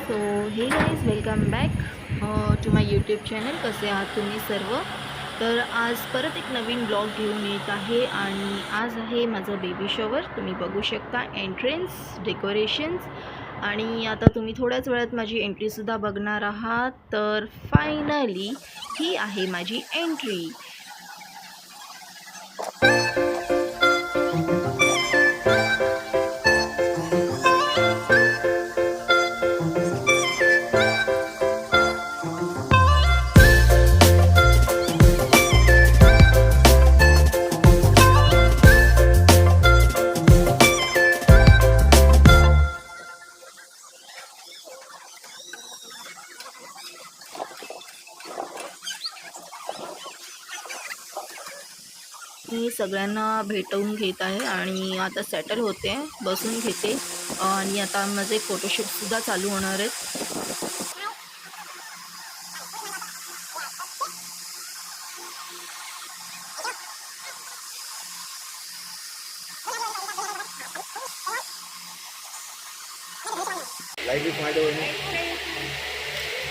So hey guys welcome back to my YouTube channel. कसे आहात तुम्ही सर्व? तर आज परत एक नवीन ब्लॉग घेऊन येत आहे आणि आज आहे माझं बेबी शॉवर. तुम्ही बघू शकता एंट्रन्स, डेकोरेशन्स आणि आता तुम्ही थोड्याच वेळात माझी एंट्रीसुद्धा बघणार आहात. तर फायनली ही आहे माझी एंट्री. मी सगळ्यांना भेटवून घेत आहे आणि आता सेटल होते, बसून घेते आणि आता माझे फोटोशूटसुद्धा चालू होणार आहेत. Light is my door.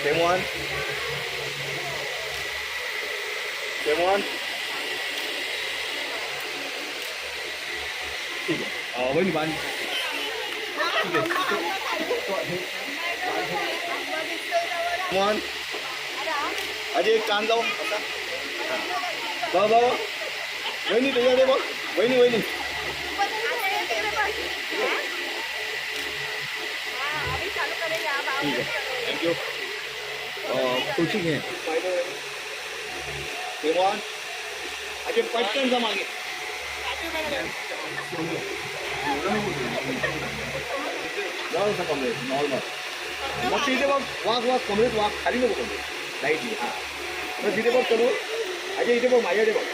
Same one. Same one. ठीक है. वही बांध. ठीक है. One. अजय एक कान लाव. बाबा. वहिनी तुझ्या दे बघ. वहिनी. ठीक है. Thank you. खुशी घे. देवान अजय पटकन जा मागे. जाऊ नका कमरेत नॉर्मल. मग तिथे बघ वाघ कमरेत वाघ खाली नको कमरेत. लाईटली हां. मग तिथे बघ करू. अजय इथे बघ माझ्याकडे बघ.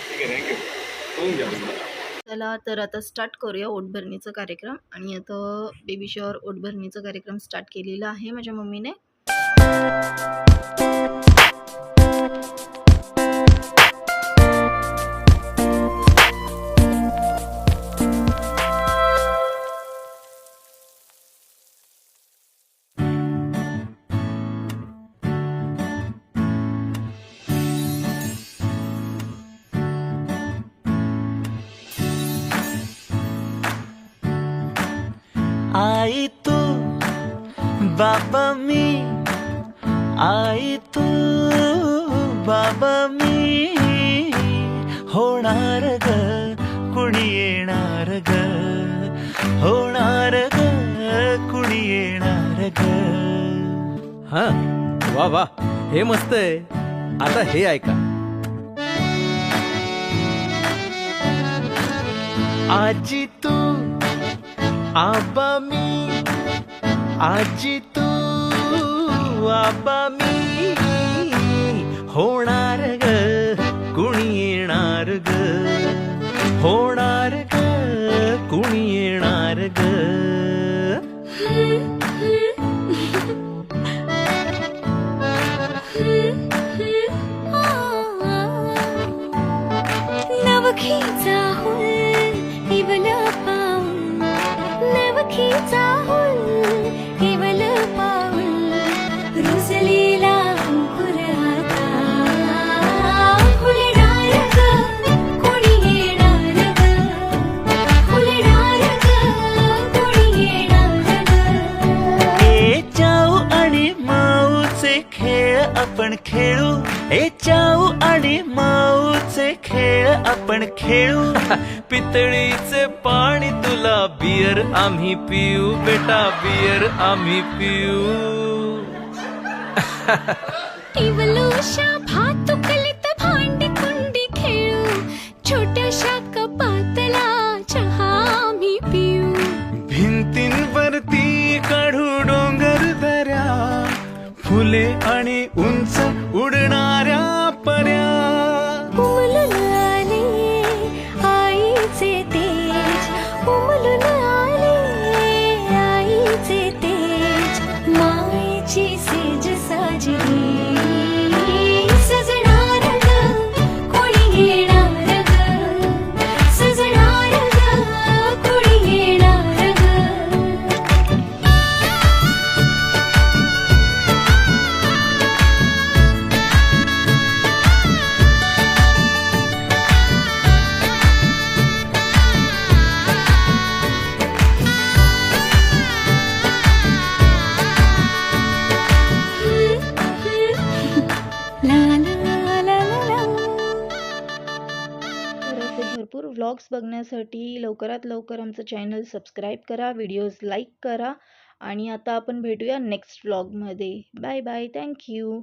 ठीक आहे. थँक्यू. करून घ्या. चला तर आता स्टार्ट करूया ओटभरणीचा कार्यक्रम. आणि आता बेबी शॉवर ओटभरणीचा कार्यक्रम स्टार्ट केलेला आहे माझ्या मम्मीने. आई तू बाबा मी, आई तू बाबा मी, होणार ग कुणी येणार ग, होणार ग कुणी येणार ग. हा वा वा, हे मस्त आहे. आता हे ऐका. आजी तू आबा मी, आजी तू आबा मी, होणार ग कुणी येणार ग, होणार ग कुणी येणार ग. नवखीचा हुल केवल पाऊल, नवखीचा हुल केवल पाऊल, रुजलेला अंकुर आता फुलणार ग कोणी येणार ग, फुलणार ग कोणी येणार ग. ए चाऊ आणि माऊचे खेळ आपण खेळू, ए चाऊ आणि माऊचे खेळ आपण खेळू. पितळीचे पाणी तुला बियर आम्ही पिऊ, बेटा बियर आम्ही पिऊ. टिवलोशा भातुकलीत भांडी कुंडी खेळू, छोट्याशा कपातला चहा आम्ही पिऊ. भिंतींवरती काढू डोंगर दऱ्या, फुले आणि उंच उडणाऱ्या पर्या. उमलून आले आईचे तेज, उमलून आले आईचे तेज, मायेची सेज साजली व्लॉग्स बघण्यासाठी लवकरात लवकर आमचं चॅनल सबस्क्राईब करा, व्हिडिओज लाईक करा आणि आता आपण भेटूया नेक्स्ट व्लॉगमध्ये. Bye bye. थँक्यू.